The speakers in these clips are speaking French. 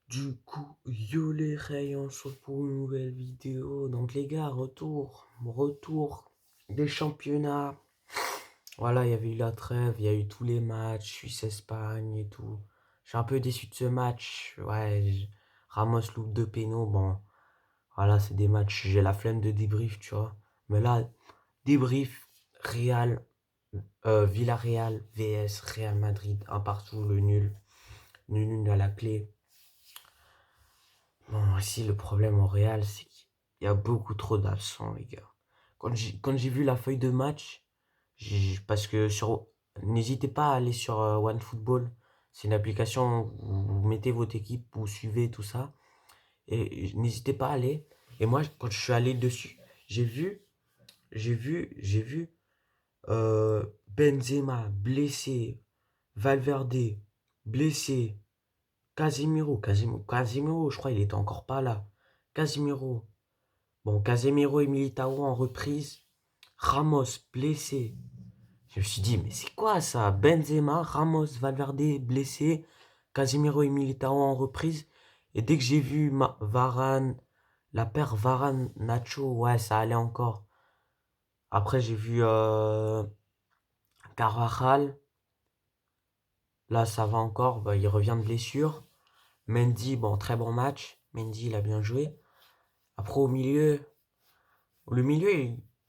Du coup, yo les rayons, on se retrouve pour une nouvelle vidéo. Donc les gars, retour des championnats. Voilà, il y avait eu la trêve, il y a eu tous les matchs, Suisse-Espagne et tout. Je suis un peu déçu de ce match. Ouais, Ramos loupe deux pénaux. Bon, voilà, c'est des matchs, j'ai la flemme de débrief, tu vois. Mais là, débrief, Real, Villarreal, VS, Real Madrid, un partout, le nul. Nul à la clé. Bon, ici, le problème au Real, c'est qu'il y a beaucoup trop d'absents, les gars. Quand j'ai vu la feuille de match, parce que n'hésitez pas à aller sur OneFootball. C'est une application où vous mettez votre équipe, vous suivez tout ça. Et n'hésitez pas à aller. Et moi, quand je suis allé dessus, j'ai vu, j'ai vu Benzema blessé, Valverde blessé, Casemiro, je crois il était encore pas là. Casemiro. Bon, Casemiro et Militao en reprise. Ramos blessé. Je me suis dit, mais c'est quoi ça? Benzema, Ramos, Valverde blessé. Casemiro et Militao en reprise. Et dès que j'ai vu Varane, la paire Varane-Nacho, ouais, ça allait encore. Après, j'ai vu Carvajal. Là, ça va encore. Bah, il revient de blessure. Mendy, bon, très bon match. Mendy, il a bien joué. Après, le milieu,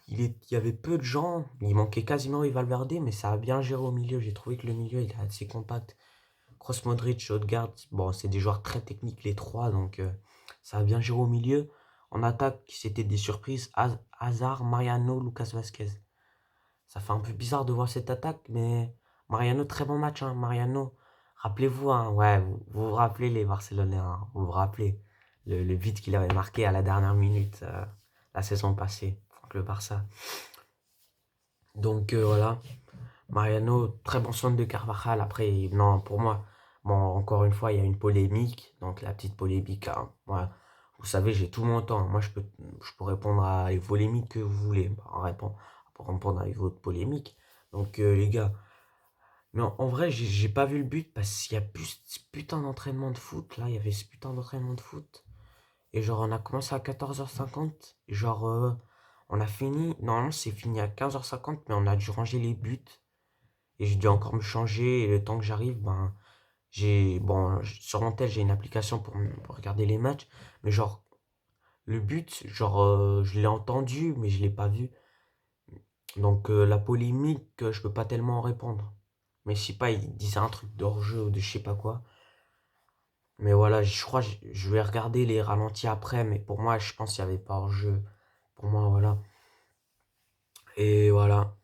il y avait peu de gens. Il manquait quasiment et Valverde, mais ça a bien géré au milieu. J'ai trouvé que le milieu, il est assez compact. Kroos, Modric, Odegaard, bon, c'est des joueurs très techniques les trois, donc ça a bien géré au milieu. En attaque, c'était des surprises. Hazard, Mariano, Lucas Vasquez. Ça fait un peu bizarre de voir cette attaque, mais Mariano, très bon match, hein. Mariano, rappelez-vous, hein, ouais, vous rappelez les Barcelonais, hein, vous vous rappelez le but qu'il avait marqué à la dernière minute la saison passée contre le Barça. Donc voilà, Mariano, très bon centre de Carvajal. Après, non, pour moi, bon, encore une fois, il y a une polémique, donc la petite polémique, hein, voilà. Vous savez, j'ai tout mon temps. Moi, je peux répondre à les polémiques que vous voulez. Bah, pour répondre avec votre polémique. Donc, les gars, mais en vrai, j'ai pas vu le but parce qu'il y a plus ce putain d'entraînement de foot. Là, il y avait ce putain d'entraînement de foot. Et genre, on a commencé à 14h50. Et genre, on a fini. Normalement, c'est fini à 15h50, mais on a dû ranger les buts. Et j'ai dû encore me changer. Et le temps que j'arrive, ben, bon, sur mon tel, j'ai une application pour regarder les matchs. Mais genre, le but, genre, je l'ai entendu, mais je l'ai pas vu. Donc, la polémique, je peux pas tellement en répondre. Mais je sais pas, il disait un truc d'hors-jeu ou de je sais pas quoi. Mais voilà, je crois que je vais regarder les ralentis après. Mais pour moi, je pense qu'il n'y avait pas hors-jeu. Pour moi, voilà. Et voilà.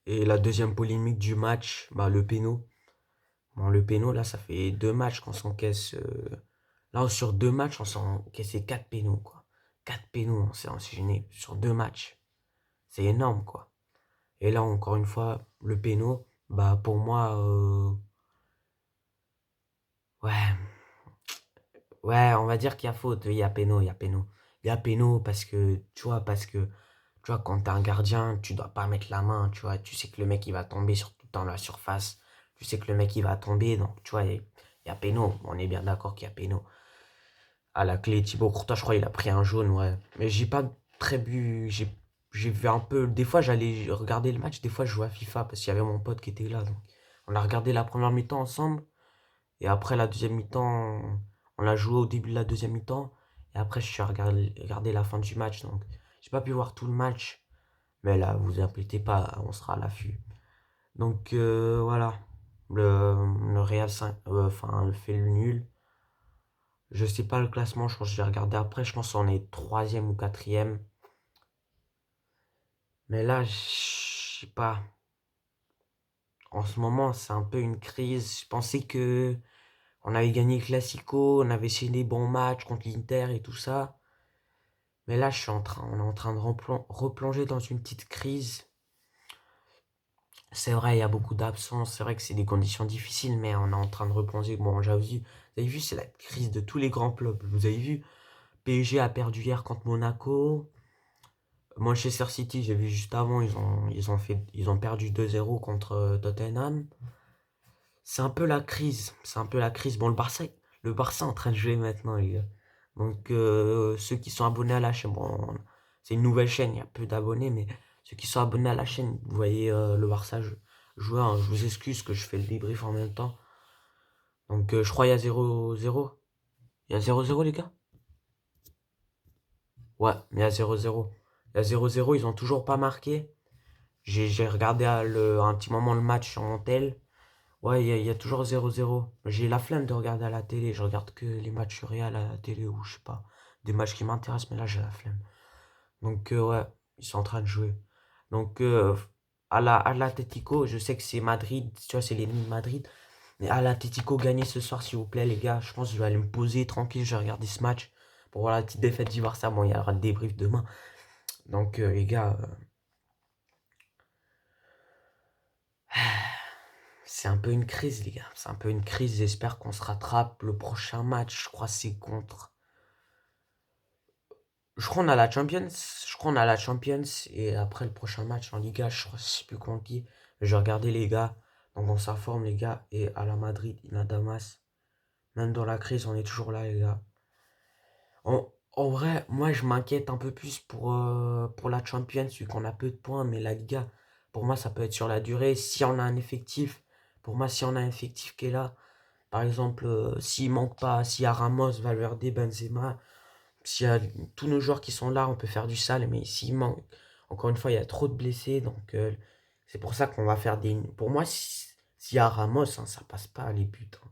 Et la deuxième polémique du match, bah, le péno. Bon, le péno, là, ça fait deux matchs qu'on s'encaisse. Là, sur deux matchs, on s'est encaissé quatre pénos, quoi. Quatre pénos, on s'est gêné sur deux matchs. C'est énorme, quoi. Et là, encore une fois, le péno, bah, pour moi, ouais, ouais, on va dire qu'il y a faute. Il y a péno, il y a péno. Il y a péno parce que, quand t'es un gardien, tu dois pas mettre la main, tu vois. Tu sais que le mec, il va tomber dans la surface. Tu sais que le mec, il va tomber. Donc, tu vois, il y a péno. On est bien d'accord qu'il y a péno. À la clé, Thibaut Courtois, je crois, il a pris un jaune, ouais. Mais j'ai pas très vu. J'ai vu un peu. Des fois, j'allais regarder le match. Des fois, je jouais à FIFA parce qu'il y avait mon pote qui était là. Donc, on a regardé la première mi-temps ensemble. Et après la deuxième mi-temps, on a joué au début de la deuxième mi-temps. Et après, je suis regardé la fin du match. Donc, j'ai pas pu voir tout le match. Mais là, vous inquiétez pas, on sera à l'affût. Donc, voilà. Le Real fait le nul. Je sais pas le classement, je pense que je vais regarder après. Je pense qu'on est troisième ou quatrième. Mais là, je sais pas. En ce moment, c'est un peu une crise. Je pensais que on avait gagné le Classico, on avait fait des bons matchs contre l'Inter et tout ça. Mais là, on est en train de replonger dans une petite crise. C'est vrai, il y a beaucoup d'absence. C'est vrai que c'est des conditions difficiles, mais on est en train de replonger. Bon, vous avez vu, c'est la crise de tous les grands clubs. Vous avez vu, PSG a perdu hier contre Monaco. Manchester City, j'ai vu juste avant, ils ont perdu 2-0 contre Tottenham. C'est un peu la crise. C'est un peu la crise. Bon, Le Barça est en train de jouer maintenant, les gars. Donc, ceux qui sont abonnés à la chaîne, bon, c'est une nouvelle chaîne, il y a peu d'abonnés, mais ceux qui sont abonnés à la chaîne, vous voyez le Barça jouer, hein. Je vous excuse que je fais le débrief en même temps. Donc, je crois qu'il y a 0-0. Il y a 0-0, les gars? Ouais, il y a 0-0. Il y a 0-0, ils ont toujours pas marqué. J'ai regardé un petit moment le match en tel. Ouais, il y a toujours 0-0. J'ai la flemme de regarder à la télé. Je regarde que les matchs réels à la télé ou je sais pas. Des matchs qui m'intéressent, mais là j'ai la flemme. Donc ouais, ils sont en train de jouer. Donc à l'Atlético, je sais que c'est Madrid, tu vois, c'est l'ennemi de Madrid. Mais à l'Atlético, gagnez ce soir s'il vous plaît les gars. Je pense que je vais aller me poser tranquille, je vais regarder ce match. Pour voir la petite défaite du Barça. Bon, il y aura le débrief demain. Donc les gars, c'est un peu une crise, les gars. C'est un peu une crise. J'espère qu'on se rattrape. Le prochain match, je crois, c'est contre. Je crois qu'on a la Champions. Je crois qu'on a la Champions. Et après le prochain match en Liga, je crois, je sais plus contre qui. Je vais regarder, les gars. Donc on s'informe, les gars. Et à la Madrid, Ina Damas. Même dans la crise, on est toujours là, les gars. En vrai, moi, je m'inquiète un peu plus pour la Champions, vu qu'on a peu de points. Mais la Liga, pour moi, ça peut être sur la durée. Si on a un effectif. Pour moi, si on a un effectif qui est là. Par exemple, s'il manque pas, s'il y a Ramos, Valverde, Benzema, s'il y a tous nos joueurs qui sont là, on peut faire du sale, mais s'il manque, encore une fois, il y a trop de blessés, donc c'est pour ça qu'on va faire des. Pour moi, s'il y a Ramos, hein, ça passe pas les buts, hein.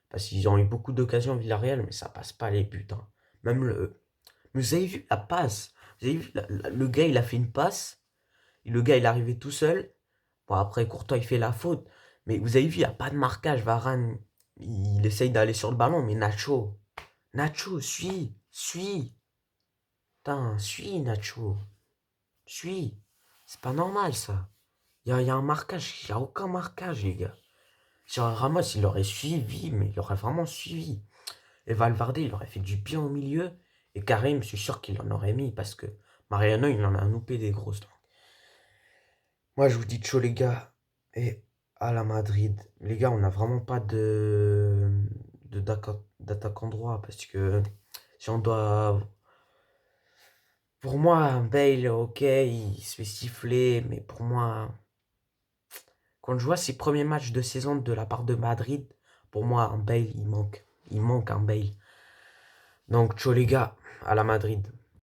Parce qu'ils ont eu beaucoup d'occasions Villarreal, mais ça passe pas les buts, hein. Même le. Mais vous avez vu la passe? Vous avez vu le gars, il a fait une passe, et le gars, il est arrivé tout seul. Bon, après, Courtois, il fait la faute. Mais vous avez vu, il n'y a pas de marquage. Varane, il essaye d'aller sur le ballon, mais Nacho. Nacho, suis. Putain, suis, Nacho. Suis. C'est pas normal, ça. Il y a un marquage. Il n'y a aucun marquage, les gars. Sur Ramos, il aurait suivi, mais il aurait vraiment suivi. Et Valverde, il aurait fait du bien au milieu. Et Karim, je suis sûr qu'il en aurait mis parce que Mariano, il en a loupé des grosses. Moi, je vous dis ciao, les gars. Et à la Madrid. Les gars, on n'a vraiment pas d'attaquant droit parce que si on doit. Pour moi, Bale, ok, il se fait siffler, mais pour moi, quand je vois ses premiers matchs de saison de la part de Madrid, pour moi, un Bale, il manque. Il manque un Bale. Donc, ciao, les gars, à la Madrid.